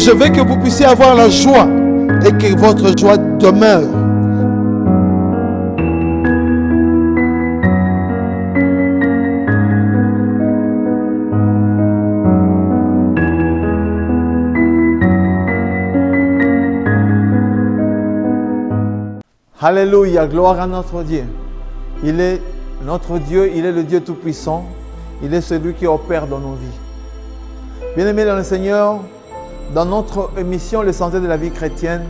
je veux que vous puissiez avoir la joie et que votre joie demeure. Alléluia, gloire à notre Dieu. Il est notre Dieu, il est le Dieu Tout-Puissant. Il est celui qui opère dans nos vies. Bien-aimés dans le Seigneur, dans notre émission Le Sentier de la vie chrétienne,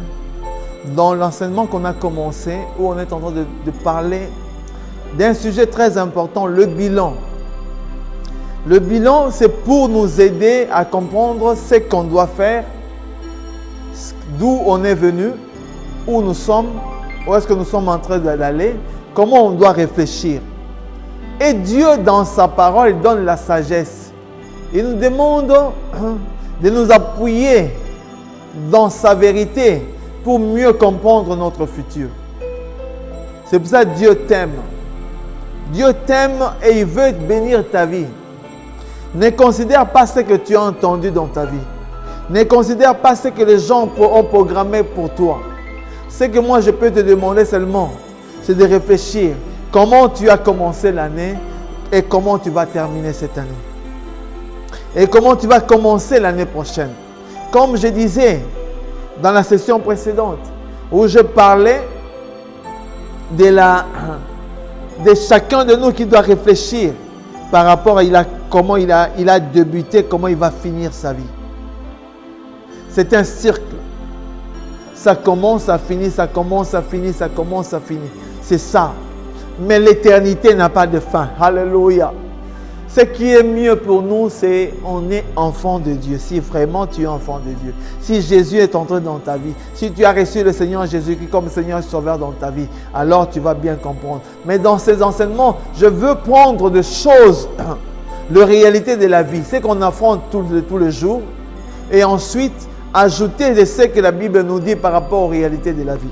dans l'enseignement qu'on a commencé, où on est en train de parler d'un sujet très important, le bilan. Le bilan, c'est pour nous aider à comprendre ce qu'on doit faire, d'où on est venu, où nous sommes, où est-ce que nous sommes en train d'aller, comment on doit réfléchir. Et Dieu, dans sa parole, il donne la sagesse. Il nous demande de nous appuyer dans sa vérité pour mieux comprendre notre futur. C'est pour ça que Dieu t'aime. Dieu t'aime et il veut bénir ta vie. Ne considère pas ce que tu as entendu dans ta vie. Ne considère pas ce que les gens ont programmé pour toi. Ce que moi je peux te demander seulement, c'est de réfléchir comment tu as commencé l'année et comment tu vas terminer cette année. Et comment tu vas commencer l'année prochaine. Comme je disais dans la session précédente, où je parlais de chacun de nous qui doit réfléchir par rapport à comment il a débuté, comment il va finir sa vie. C'est un cercle. Ça commence, ça finit, ça commence, ça finit, ça commence, ça finit. C'est ça. Mais l'éternité n'a pas de fin. Alléluia. Ce qui est mieux pour nous, c'est on est enfant de Dieu. Si vraiment tu es enfant de Dieu. Si Jésus est entré dans ta vie. Si tu as reçu le Seigneur Jésus-Christ comme Seigneur et Sauveur dans ta vie. Alors tu vas bien comprendre. Mais dans ces enseignements, je veux prendre des choses, la réalité de la vie. Ce qu'on affronte tous les jours. Et ensuite, ajouter de ce que la Bible nous dit par rapport aux réalités de la vie.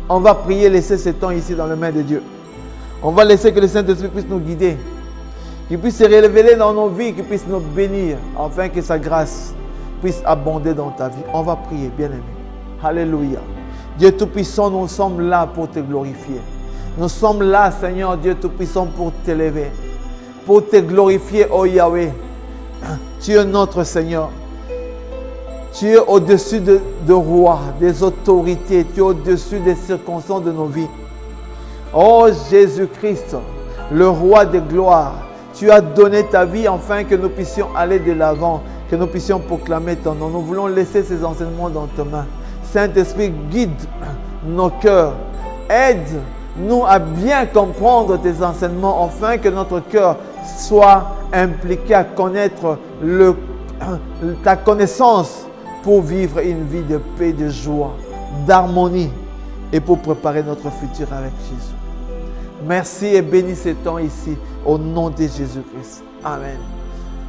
On va prier, laisser ce temps ici dans les mains de Dieu. On va laisser que le Saint-Esprit puisse nous guider, qu'il puisse se révéler dans nos vies, qu'il puisse nous bénir, afin que sa grâce puisse abonder dans ta vie. On va prier, bien-aimé. Alléluia. Dieu Tout-Puissant, nous sommes là pour te glorifier. Nous sommes là, Seigneur Dieu Tout-Puissant, pour t'élever, pour te glorifier, oh Yahweh. Tu es notre Seigneur. Tu es au-dessus de rois, des autorités. Tu es au-dessus des circonstances de nos vies. Oh Jésus-Christ, le roi de gloire, tu as donné ta vie afin que nous puissions aller de l'avant, que nous puissions proclamer ton nom. Nous voulons laisser ces enseignements dans tes mains. Saint-Esprit, guide nos cœurs. Aide-nous à bien comprendre tes enseignements afin que notre cœur soit impliqué à connaître ta connaissance, pour vivre une vie de paix, de joie, d'harmonie et pour préparer notre futur avec Jésus. Merci et bénis ce temps ici au nom de Jésus-Christ. Amen.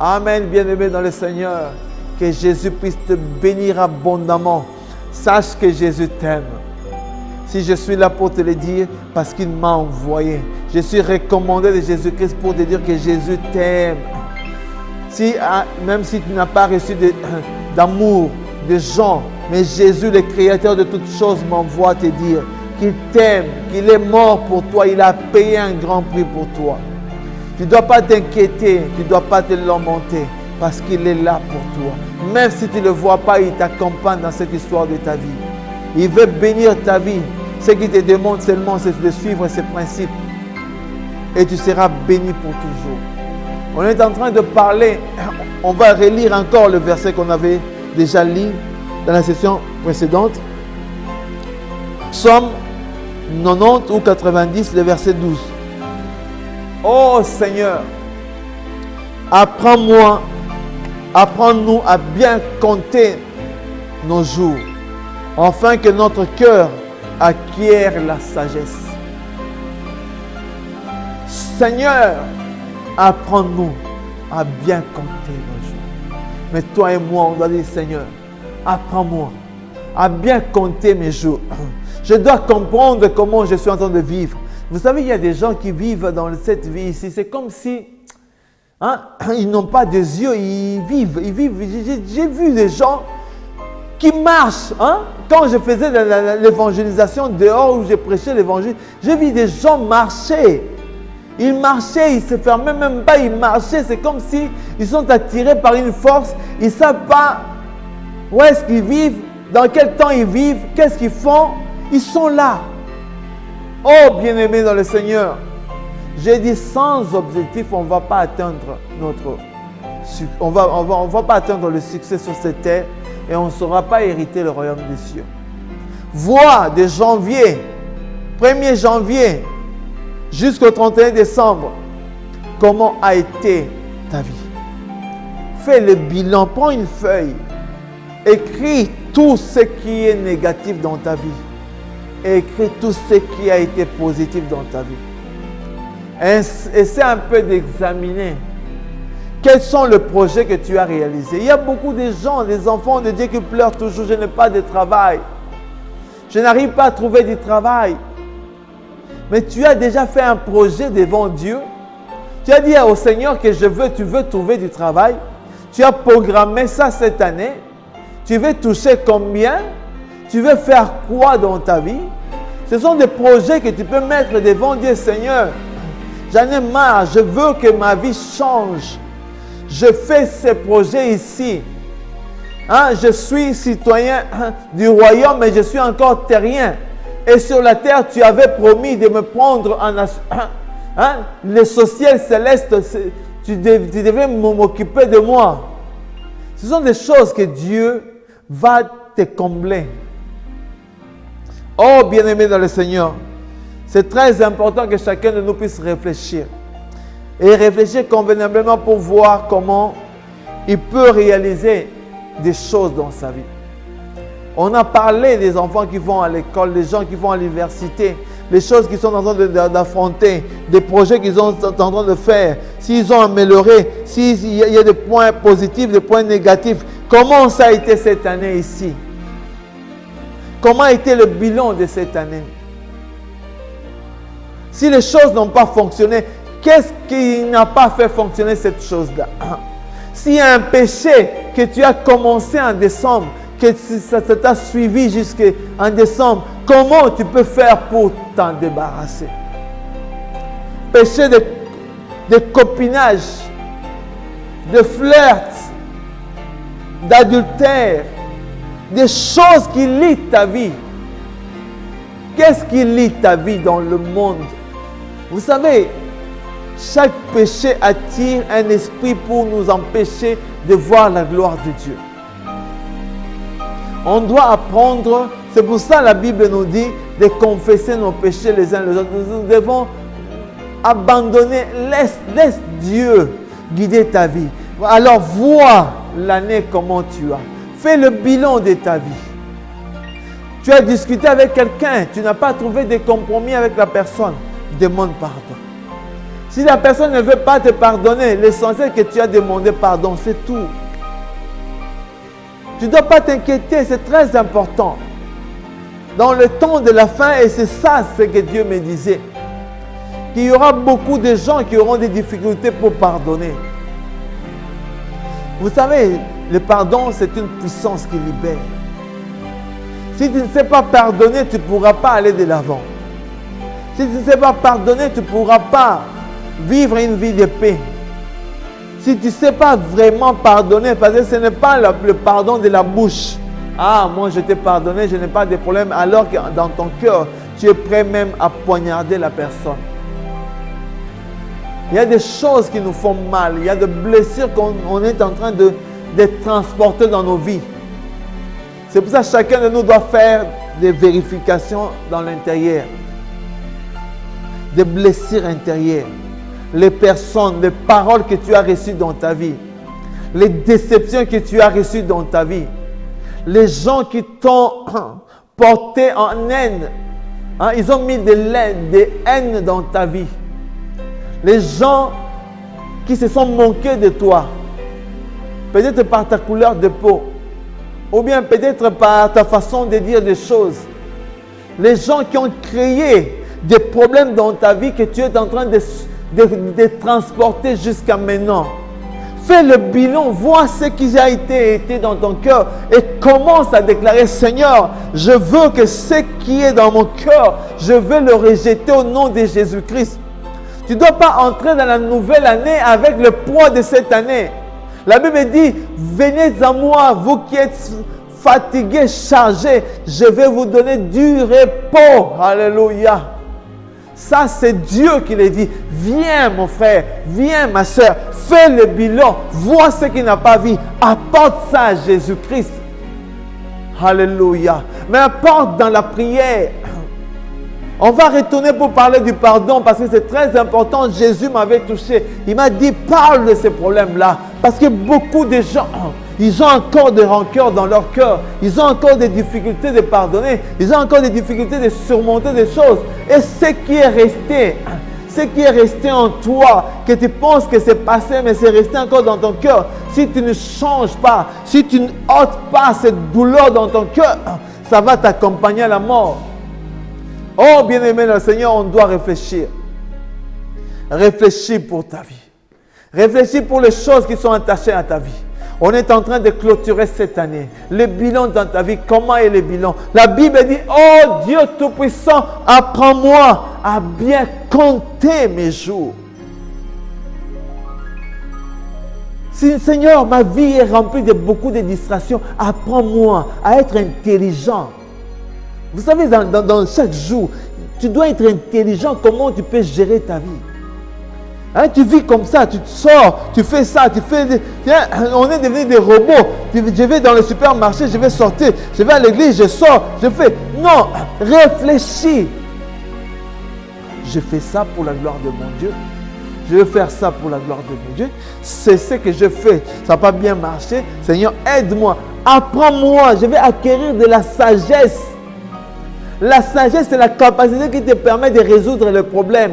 Amen, bien-aimé dans le Seigneur. Que Jésus puisse te bénir abondamment. Sache que Jésus t'aime. Si je suis là pour te le dire, parce qu'il m'a envoyé. Je suis recommandé de Jésus-Christ pour te dire que Jésus t'aime. Même si tu n'as pas reçu d'amour de gens, mais Jésus, le Créateur de toutes choses, m'envoie te dire qu'il t'aime, qu'il est mort pour toi, il a payé un grand prix pour toi. Tu ne dois pas t'inquiéter, tu ne dois pas te lamenter, parce qu'il est là pour toi. Même si tu ne le vois pas, il t'accompagne dans cette histoire de ta vie. Il veut bénir ta vie. Ce qu'il te demande seulement, c'est de suivre ses principes. Et tu seras béni pour toujours. On est en train de parler, on va relire encore le verset qu'on avait déjà lu dans la session précédente. Psaume 90 ou 90, le verset 12. Oh Seigneur, apprends-nous à bien compter nos jours, afin que notre cœur acquiert la sagesse. Seigneur, apprends-nous à bien compter nos jours. Mais toi et moi, on doit dire, Seigneur, apprends-moi à bien compter mes jours. Je dois comprendre comment je suis en train de vivre. Vous savez, il y a des gens qui vivent dans cette vie ici. C'est comme si ils n'ont pas de yeux, ils vivent. J'ai vu des gens, qui marchent. Hein? Quand je faisais l'évangélisation dehors où je prêchais l'évangile, j'ai vu des gens marcher. Ils marchaient, ils ne se fermaient même pas, ils marchaient. C'est comme si ils sont attirés par une force. Ils ne savent pas où est-ce qu'ils vivent, dans quel temps ils vivent, qu'est-ce qu'ils font. Ils sont là. Oh, bien-aimés dans le Seigneur, j'ai dit sans objectif, on ne va pas atteindre on va pas atteindre le succès sur cette terre et on ne saura pas hériter le royaume des cieux. Vois de janvier, 1er janvier, jusqu'au 31 décembre, comment a été ta vie. Fais le bilan, prends une feuille, écris tout ce qui est négatif dans ta vie. Écris tout ce qui a été positif dans ta vie. Essaie un peu d'examiner quels sont les projets que tu as réalisés. Il y a beaucoup de gens, des enfants de Dieu qui pleurent toujours. Je n'ai pas de travail. Je n'arrive pas à trouver du travail. Mais tu as déjà fait un projet devant Dieu. Tu as dit au Seigneur que tu veux trouver du travail. Tu as programmé ça cette année. Tu veux toucher combien? Tu veux faire quoi dans ta vie? Ce sont des projets que tu peux mettre devant Dieu. Seigneur, j'en ai marre. Je veux que ma vie change. Je fais ces projets ici. Hein, je suis citoyen du royaume, mais je suis encore terrien. Et sur la terre, tu avais promis de me prendre en le social céleste. Tu devais m'occuper de moi. Ce sont des choses que Dieu va te combler. Oh, bien-aimé dans le Seigneur, c'est très important que chacun de nous puisse réfléchir. Et réfléchir convenablement pour voir comment il peut réaliser des choses dans sa vie. On a parlé des enfants qui vont à l'école, des gens qui vont à l'université, les choses qu'ils sont en train d'affronter, des projets qu'ils sont en train de faire, s'ils ont amélioré, s'il y a des points positifs, des points négatifs. Comment ça a été cette année ici? Comment a été le bilan de cette année? Si les choses n'ont pas fonctionné, qu'est-ce qui n'a pas fait fonctionner cette chose-là? S'il y a un péché que tu as commencé en décembre, que ça t'a suivi jusqu'en décembre, comment tu peux faire pour t'en débarrasser? Péché de copinage, de flirt, d'adultère, des choses qui lient ta vie. Qu'est-ce qui lie ta vie dans le monde? Vous savez, chaque péché attire un esprit pour nous empêcher de voir la gloire de Dieu. On doit apprendre, c'est pour ça que la Bible nous dit de confesser nos péchés les uns les autres. Nous devons abandonner, laisse Dieu guider ta vie. Alors vois l'année comment tu as. Fais le bilan de ta vie. Tu as discuté avec quelqu'un, tu n'as pas trouvé de compromis avec la personne. Demande pardon. Si la personne ne veut pas te pardonner, l'essentiel que tu as demandé pardon, c'est tout. Tu ne dois pas t'inquiéter, c'est très important. Dans le temps de la fin, et c'est ça ce que Dieu me disait, qu'il y aura beaucoup de gens qui auront des difficultés pour pardonner. Vous savez, le pardon, c'est une puissance qui libère. Si tu ne sais pas pardonner, tu ne pourras pas aller de l'avant. Si tu ne sais pas pardonner, tu ne pourras pas vivre une vie de paix. Si tu ne sais pas vraiment pardonner, parce que ce n'est pas le pardon de la bouche. Ah, moi je t'ai pardonné, je n'ai pas de problème. Alors que dans ton cœur, tu es prêt même à poignarder la personne. Il y a des choses qui nous font mal. Il y a des blessures qu'on est en train de transporter dans nos vies. C'est pour ça que chacun de nous doit faire des vérifications dans l'intérieur. Des blessures intérieures. Les personnes, les paroles que tu as reçues dans ta vie. Les déceptions que tu as reçues dans ta vie. Les gens qui t'ont porté en haine. Hein, ils ont mis des haines dans ta vie. Les gens qui se sont moqués de toi. Peut-être par ta couleur de peau. Ou bien peut-être par ta façon de dire des choses. Les gens qui ont créé des problèmes dans ta vie que tu es en train de transporter jusqu'à maintenant. Fais le bilan, vois ce qui a été dans ton cœur et commence à déclarer, Seigneur, je veux que ce qui est dans mon cœur, je veux le rejeter au nom de Jésus-Christ. Tu ne dois pas entrer dans la nouvelle année avec le poids de cette année. La Bible dit, venez à moi, vous qui êtes fatigués, chargés, je vais vous donner du repos. Alléluia. Ça, c'est Dieu qui le dit. Viens, mon frère, viens, ma soeur, fais le bilan, vois ce qu'il n'a pas vu, apporte ça à Jésus-Christ. Alléluia. Mais apporte dans la prière. On va retourner pour parler du pardon parce que c'est très important. Jésus m'avait touché. Il m'a dit, parle de ces problèmes-là. Parce que beaucoup de gens, ils ont encore des rancœurs dans leur cœur. Ils ont encore des difficultés de pardonner. Ils ont encore des difficultés de surmonter des choses. Et ce qui est resté en toi, que tu penses que c'est passé, mais c'est resté encore dans ton cœur. Si tu ne changes pas, si tu ne ôtes pas cette douleur dans ton cœur, ça va t'accompagner à la mort. Oh, bien-aimé le Seigneur, on doit réfléchir. Réfléchis pour ta vie. Réfléchis pour les choses qui sont attachées à ta vie. On est en train de clôturer cette année. Le bilan dans ta vie, comment est le bilan? La Bible dit, oh Dieu Tout-Puissant, apprends-moi à bien compter mes jours. Si Seigneur, ma vie est remplie de beaucoup de distractions, apprends-moi à être intelligent. Vous savez, dans chaque jour, tu dois être intelligent. Comment tu peux gérer ta vie? Hein, tu vis comme ça, tu sors, tu fais ça, tu fais... On est devenus des robots. Je vais dans le supermarché, je vais sortir. Je vais à l'église, je sors, je fais... Non, réfléchis. Je fais ça pour la gloire de mon Dieu. Je vais faire ça pour la gloire de mon Dieu. C'est ce que je fais. Ça n'a pas bien marché. Seigneur, aide-moi. Apprends-moi. Je vais acquérir de la sagesse. La sagesse, c'est la capacité qui te permet de résoudre le problème.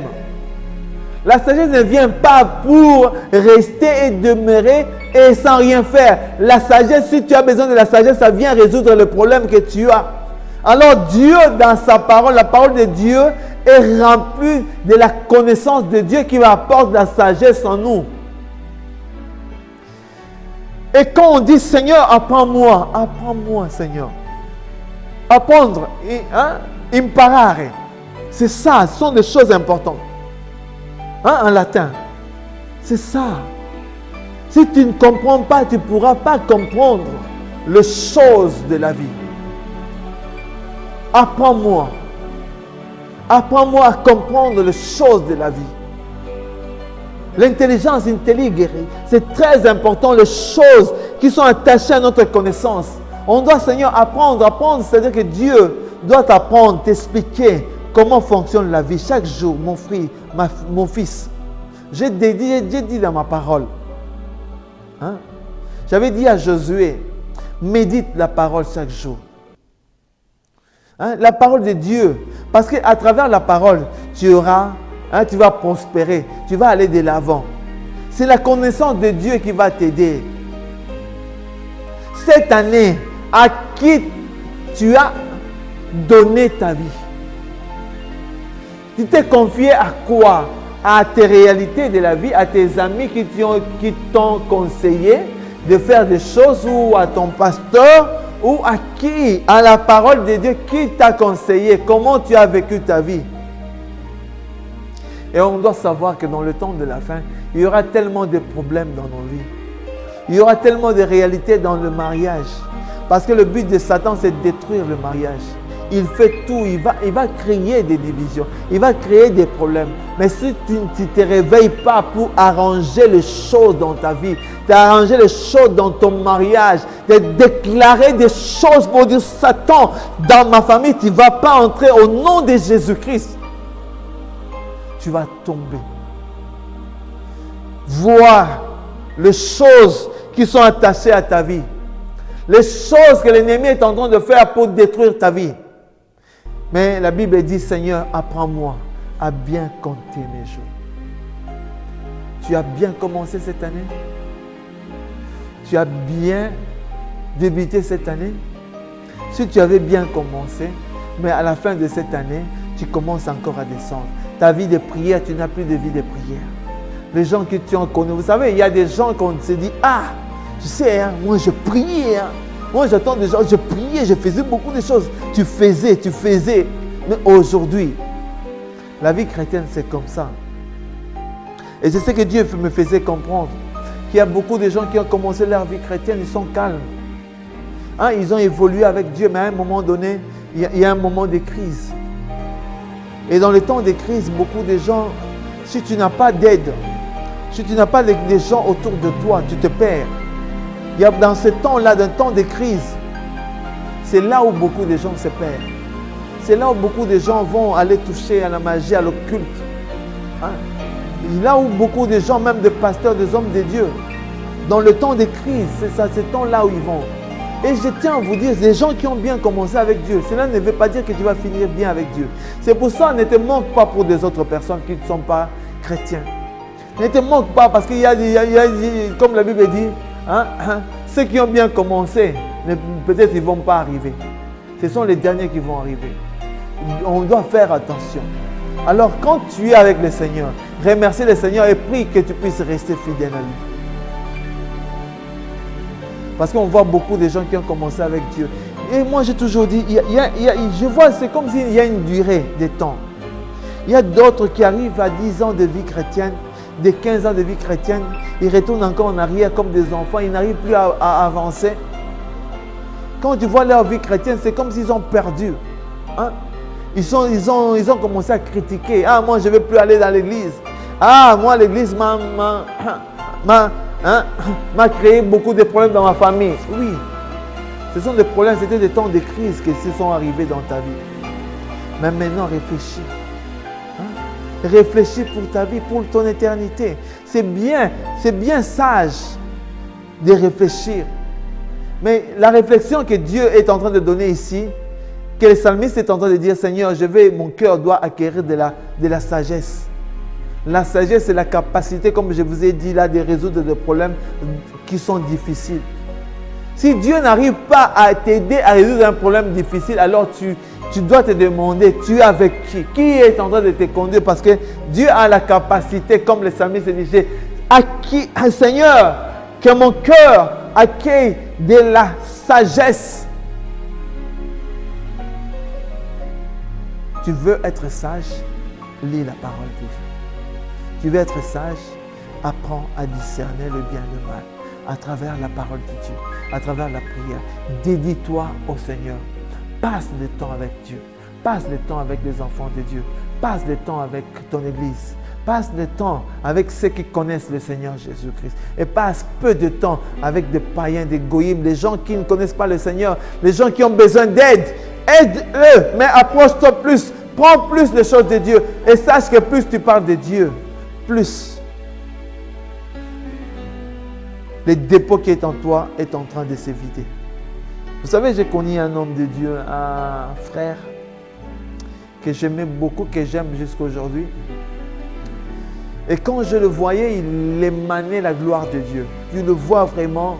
La sagesse ne vient pas pour rester et demeurer et sans rien faire. La sagesse, si tu as besoin de la sagesse, ça vient résoudre le problème que tu as. Alors Dieu, dans sa parole, la parole de Dieu est remplie de la connaissance de Dieu qui va apporter la sagesse en nous. Et quand on dit, Seigneur, apprends-moi, Seigneur. Apprendre, imparare. C'est ça, ce sont des choses importantes. En latin. C'est ça. Si tu ne comprends pas, tu ne pourras pas comprendre les choses de la vie. Apprends-moi. Apprends-moi à comprendre les choses de la vie. L'intelligence intelligente, c'est très important, les choses qui sont attachées à notre connaissance. On doit, Seigneur, apprendre, c'est-à-dire que Dieu doit t'apprendre, t'expliquer comment fonctionne la vie. Chaque jour, mon frère, mon fils, j'ai dit dans ma parole, j'avais dit à Josué, médite la parole chaque jour. La parole de Dieu, parce qu'à travers la parole, tu vas prospérer, tu vas aller de l'avant. C'est la connaissance de Dieu qui va t'aider. Cette année, à qui tu as donné ta vie? Tu t'es confié à quoi? À tes réalités de la vie, à tes amis qui t'ont conseillé de faire des choses, ou à ton pasteur, ou à qui? À la parole de Dieu, qui t'a conseillé? Comment tu as vécu ta vie? Et on doit savoir que dans le temps de la fin, il y aura tellement de problèmes dans nos vies. Il y aura tellement de réalités dans le mariage. Parce que le but de Satan, c'est de détruire le mariage. Il fait tout, il va créer des divisions, il va créer des problèmes. Mais si tu ne te réveilles pas pour arranger les choses dans ta vie, d'arranger les choses dans ton mariage, de déclarer des choses pour dire, Satan, dans ma famille, tu ne vas pas entrer au nom de Jésus-Christ. Tu vas tomber. Voir les choses qui sont attachées à ta vie. Les choses que l'ennemi est en train de faire pour détruire ta vie. Mais la Bible dit, Seigneur, apprends-moi à bien compter mes jours. Tu as bien commencé cette année? Tu as bien débuté cette année? Si tu avais bien commencé, mais à la fin de cette année, tu commences encore à descendre. Ta vie de prière, tu n'as plus de vie de prière. Les gens que tu en connais. Vous savez, il y a des gens qu'on se dit, ah, tu sais, hein, moi je priais. Hein. Moi j'attends des gens, je priais, je faisais beaucoup de choses. Tu faisais. Mais aujourd'hui, la vie chrétienne, c'est comme ça. Et c'est ce que Dieu me faisait comprendre. Qu'il y a beaucoup de gens qui ont commencé leur vie chrétienne, ils sont calmes. Hein, ils ont évolué avec Dieu, mais à un moment donné, il y a un moment de crise. Et dans le temps de crise, beaucoup de gens, si tu n'as pas d'aide, si tu n'as pas des gens autour de toi, tu te perds. Il y a dans ce temps-là, d'un temps de crise, c'est là où beaucoup de gens se perdent. C'est là où beaucoup de gens vont aller toucher à la magie, à l'occulte. Hein? Là où beaucoup de gens, même des pasteurs, des hommes de Dieu, dans le temps de crise, c'est ça, ce temps-là où ils vont. Et je tiens à vous dire, les gens qui ont bien commencé avec Dieu, cela ne veut pas dire que tu vas finir bien avec Dieu. C'est pour ça, ne te manque pas pour des autres personnes qui ne sont pas chrétiens. Ne te manque pas parce qu'il y a, comme la Bible dit, ceux qui ont bien commencé, peut-être ils ne vont pas arriver. Ce sont les derniers qui vont arriver. On doit faire attention. Alors quand tu es avec le Seigneur, remercie le Seigneur et prie que tu puisses rester fidèle à lui. Parce qu'on voit beaucoup de gens qui ont commencé avec Dieu. Et moi j'ai toujours dit, je vois, c'est comme s'il y a une durée de temps. Il y a d'autres qui arrivent à 10 ans de vie chrétienne, de 15 ans de vie chrétienne, ils retournent encore en arrière comme des enfants, ils n'arrivent plus à avancer. Quand tu vois leur vie chrétienne, c'est comme s'ils ont perdu. Hein? Ils ont commencé à critiquer. Ah, moi je ne veux plus aller dans l'église. Ah, moi l'église m'a créé beaucoup de problèmes dans ma famille. Oui, ce sont des problèmes, c'était des temps de crise qui se sont arrivés dans ta vie. Mais maintenant, réfléchis. Hein? Réfléchis pour ta vie, pour ton éternité. C'est bien sage de réfléchir. Mais la réflexion que Dieu est en train de donner ici, que le psalmiste est en train de dire, Seigneur, mon cœur doit acquérir de la sagesse. La sagesse, c'est la capacité, comme je vous ai dit là, de résoudre des problèmes qui sont difficiles. Si Dieu n'arrive pas à t'aider à résoudre un problème difficile, alors tu dois te demander, tu es avec qui? Qui est en train de te conduire? Parce que Dieu a la capacité, comme le psalmiste disait, Seigneur, que mon cœur accueille de la sagesse. Tu veux être sage? Lis la parole de Dieu. Tu veux être sage? Apprends à discerner le bien et le mal à travers la parole de Dieu, à travers la prière. Dédie-toi au Seigneur. Passe le temps avec Dieu. Passe le temps avec les enfants de Dieu. Passe le temps avec ton église. Passe le temps avec ceux qui connaissent le Seigneur Jésus-Christ. Et passe peu de temps avec des païens, des goïms, les gens qui ne connaissent pas le Seigneur, les gens qui ont besoin d'aide. Aide-eux, mais approche-toi plus. Prends plus les choses de Dieu. Et sache que plus tu parles de Dieu, plus le dépôt qui est en toi est en train de se vider. Vous savez, j'ai connu un homme de Dieu, un frère que j'aimais beaucoup, que j'aime jusqu'à aujourd'hui. Et quand je le voyais, il émanait la gloire de Dieu. Tu le vois vraiment,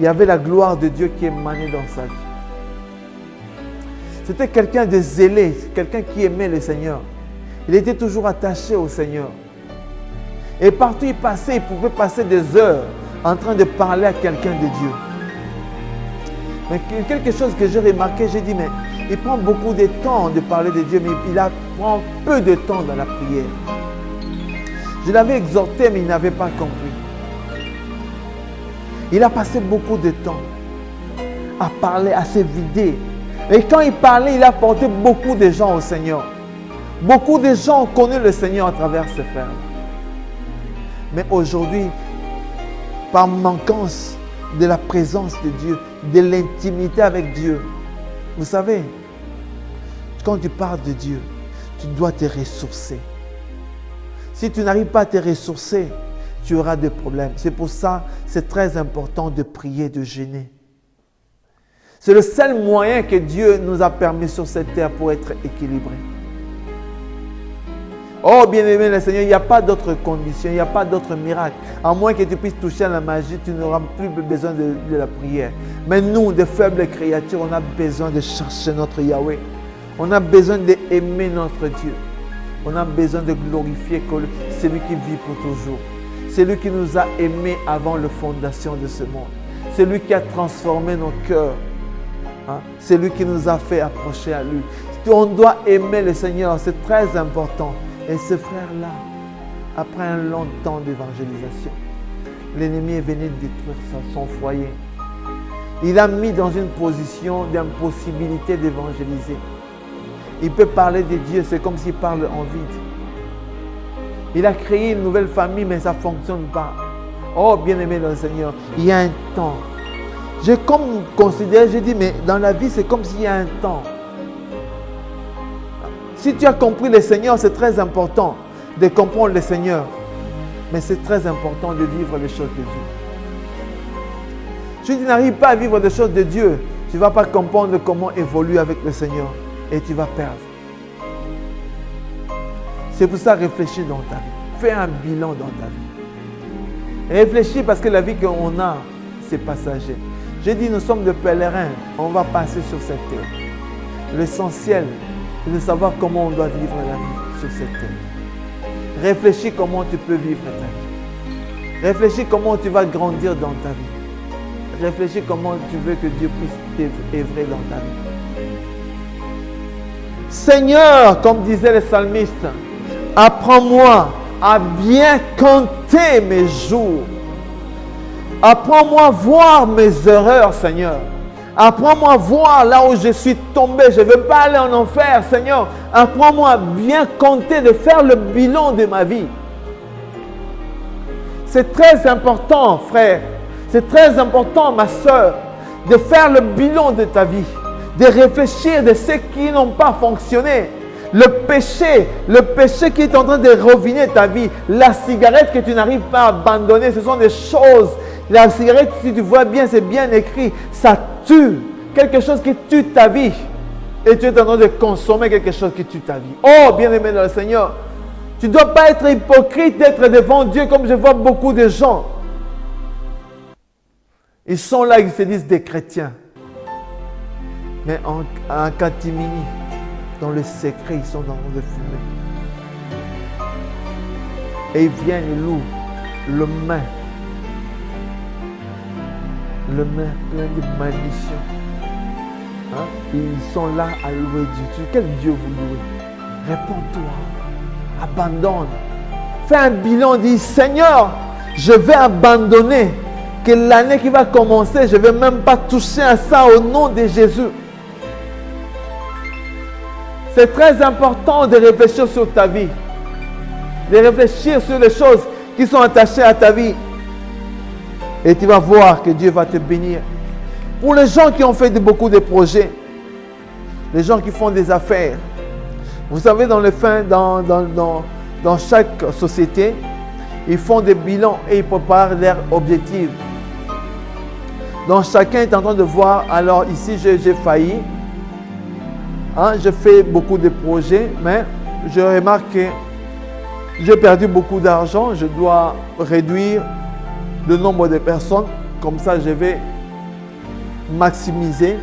il y avait la gloire de Dieu qui émanait dans sa vie. C'était quelqu'un de zélé, quelqu'un qui aimait le Seigneur. Il était toujours attaché au Seigneur. Et partout il passait, il pouvait passer des heures en train de parler à quelqu'un de Dieu. Mais quelque chose que j'ai remarqué, j'ai dit, mais il prend beaucoup de temps de parler de Dieu, mais il prend peu de temps dans la prière. Je l'avais exhorté, mais il n'avait pas compris. Il a passé beaucoup de temps à parler, à se vider. Et quand il parlait, il a porté beaucoup de gens au Seigneur. Beaucoup de gens ont connu le Seigneur à travers ses frères. Mais aujourd'hui, par manquance de la présence de Dieu, de l'intimité avec Dieu, vous savez, quand tu parles de Dieu, tu dois te ressourcer. Si tu n'arrives pas à te ressourcer, tu auras des problèmes. C'est pour ça que c'est très important de prier, de jeûner. C'est le seul moyen que Dieu nous a permis sur cette terre pour être équilibré. Oh, bien-aimé le Seigneur, il n'y a pas d'autre condition, il n'y a pas d'autre miracle. À moins que tu puisses toucher à la magie, tu n'auras plus besoin de la prière. Mais nous, de faibles créatures, on a besoin de chercher notre Yahweh. On a besoin d'aimer notre Dieu. On a besoin de glorifier celui qui vit pour toujours. C'est lui qui nous a aimés avant la fondation de ce monde. C'est lui qui a transformé nos cœurs. Hein? C'est lui qui nous a fait approcher à lui. On doit aimer le Seigneur, c'est très important. Et ce frère-là, après un long temps d'évangélisation, l'ennemi est venu détruire son foyer. Il a mis dans une position d'impossibilité d'évangéliser. Il peut parler de Dieu, c'est comme s'il parle en vide. Il a créé une nouvelle famille, mais ça ne fonctionne pas. Oh, bien-aimé dans le Seigneur, il y a un temps. J'ai comme considéré, j'ai dit, mais dans la vie, c'est comme s'il y a un temps. Si tu as compris le Seigneur, c'est très important de comprendre le Seigneur. Mais c'est très important de vivre les choses de Dieu. Si tu n'arrives pas à vivre les choses de Dieu, tu ne vas pas comprendre comment évoluer avec le Seigneur et tu vas perdre. C'est pour ça, réfléchis dans ta vie. Fais un bilan dans ta vie. Réfléchis parce que la vie qu'on a, c'est passager. J'ai dit, nous sommes des pèlerins. On va passer sur cette terre. L'essentiel, c'est de savoir comment on doit vivre la vie sur cette terre. Réfléchis comment tu peux vivre ta vie. Réfléchis comment tu vas grandir dans ta vie. Réfléchis comment tu veux que Dieu puisse t'œuvrer dans ta vie. Seigneur, comme disait le psalmiste, apprends-moi à bien compter mes jours. Apprends-moi à voir mes erreurs, Seigneur. Apprends-moi à voir là où je suis tombé. Je ne veux pas aller en enfer, Seigneur. Apprends-moi à bien compter, de faire le bilan de ma vie. C'est très important, frère. C'est très important, ma soeur, de faire le bilan de ta vie. De réfléchir de ce qui n'ont pas fonctionné. Le péché qui est en train de ruiner ta vie. La cigarette que tu n'arrives pas à abandonner, ce sont des choses. La cigarette, si tu vois bien, c'est bien écrit. Ça tue. Quelque chose qui tue ta vie. Et tu es en train de consommer quelque chose qui tue ta vie. Oh, bien-aimé dans le Seigneur. Tu ne dois pas être hypocrite d'être devant Dieu comme je vois beaucoup de gens. Ils sont là, ils se disent des chrétiens. Mais en catimini, dans le secret, ils sont dans le fumée. Et ils viennent, ils louent le main plein de malédiction. Hein? Ils sont là à louer Dieu. Quel Dieu vous louez? Réponds-toi. Abandonne. Fais un bilan. Dis, Seigneur, je vais abandonner. Que l'année qui va commencer, je ne vais même pas toucher à ça au nom de Jésus. C'est très important de réfléchir sur ta vie. De réfléchir sur les choses qui sont attachées à ta vie. Et tu vas voir que Dieu va te bénir. Pour les gens qui ont fait beaucoup de projets, les gens qui font des affaires, vous savez, dans chaque société, ils font des bilans et ils préparent leurs objectifs. Donc chacun est en train de voir, alors ici j'ai failli. Hein, je fais beaucoup de projets, mais je remarque que j'ai perdu beaucoup d'argent. Je dois réduire le nombre de personnes. Comme ça, je vais maximiser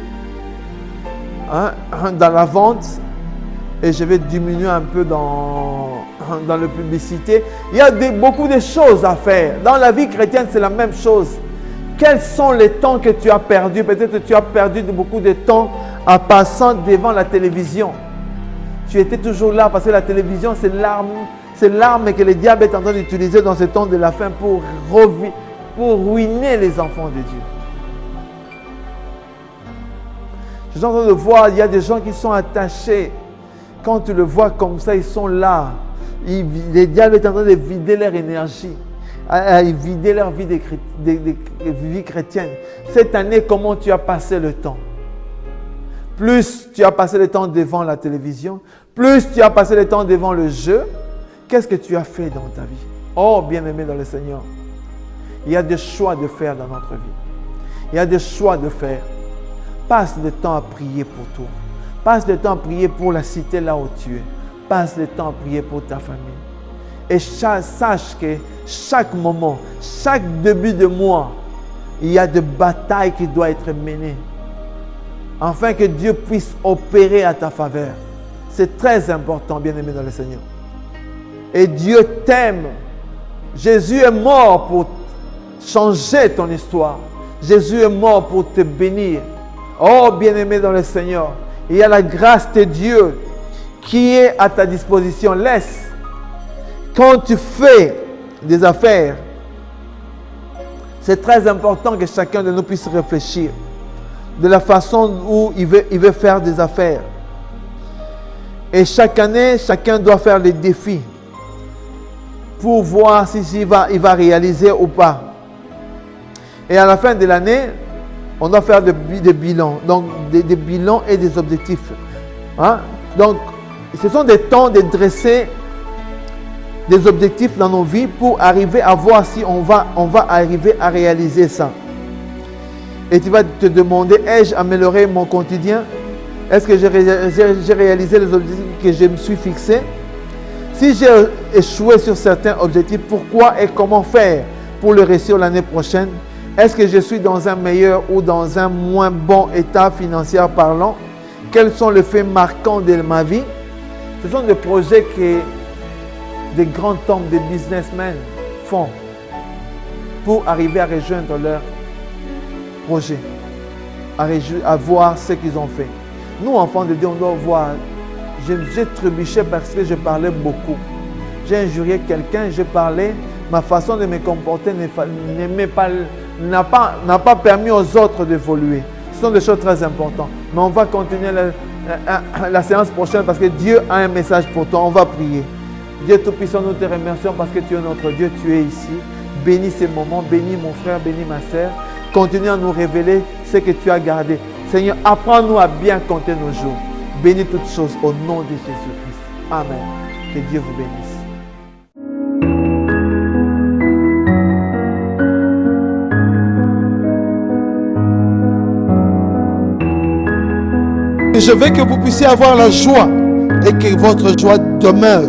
dans la vente et je vais diminuer un peu dans la publicité. Il y a beaucoup de choses à faire. Dans la vie chrétienne, c'est la même chose. Quels sont les temps que tu as perdus? Peut-être que tu as perdu beaucoup de temps en passant devant la télévision. Tu étais toujours là parce que la télévision, c'est l'arme que le diable est en train d'utiliser dans ce temps de la fin pour ruiner les enfants de Dieu. Je suis en train de voir, il y a des gens qui sont attachés. Quand tu le vois comme ça, ils sont là. Le diable est en train de vider leur énergie. Vider leur vie de vie chrétienne. Cette année, comment tu as passé le temps? Plus tu as passé le temps devant la télévision, plus tu as passé le temps devant le jeu, qu'est-ce que tu as fait dans ta vie? Oh, bien-aimé dans le Seigneur, il y a des choix de faire dans notre vie. Il y a des choix de faire. Passe le temps à prier pour toi. Passe le temps à prier pour la cité là où tu es. Passe le temps à prier pour ta famille. Et sache que chaque moment, chaque début de mois, il y a des batailles qui doivent être menées. Afin que Dieu puisse opérer à ta faveur. C'est très important, bien-aimé dans le Seigneur. Et Dieu t'aime Jésus est mort pour changer ton histoire. Jésus est mort pour te bénir. Oh, bien-aimé dans le Seigneur, il y a la grâce de Dieu qui est à ta disposition. Laisse. Quand tu fais des affaires, c'est très important que chacun de nous puisse réfléchir de la façon où il veut faire des affaires. Et chaque année, chacun doit faire des défis pour voir s'il va réaliser ou pas. Et à la fin de l'année, on doit faire des bilans. Donc, des bilans et des objectifs. Hein? Donc, ce sont des temps de dresser des objectifs dans nos vies pour arriver à voir si on va arriver à réaliser ça. Et tu vas te demander, ai-je amélioré mon quotidien? Est-ce que j'ai réalisé les objectifs que je me suis fixés? Si j'ai échoué sur certains objectifs, pourquoi et comment faire pour le réussir l'année prochaine? Est-ce que je suis dans un meilleur ou dans un moins bon état financier parlant? Quels sont les faits marquants de ma vie? Ce sont des projets que des grands hommes, des businessmen font pour arriver à rejoindre leur projet, à voir ce qu'ils ont fait. Nous, enfants de Dieu, on doit voir. J'ai trébuché parce que je parlais beaucoup. J'ai injurié quelqu'un, j'ai parlé. Ma façon de me comporter n'a pas permis aux autres d'évoluer. Ce sont des choses très importantes. Mais on va continuer la séance prochaine parce que Dieu a un message pour toi. On va prier. Dieu Tout-Puissant, nous te remercions parce que tu es notre Dieu, tu es ici. Bénis ces moments, bénis mon frère, bénis ma sœur. Continue à nous révéler ce que tu as gardé. Seigneur, apprends-nous à bien compter nos jours. Bénis toutes choses au nom de Jésus-Christ. Amen. Que Dieu vous bénisse. Je veux que vous puissiez avoir la joie et que votre joie demeure.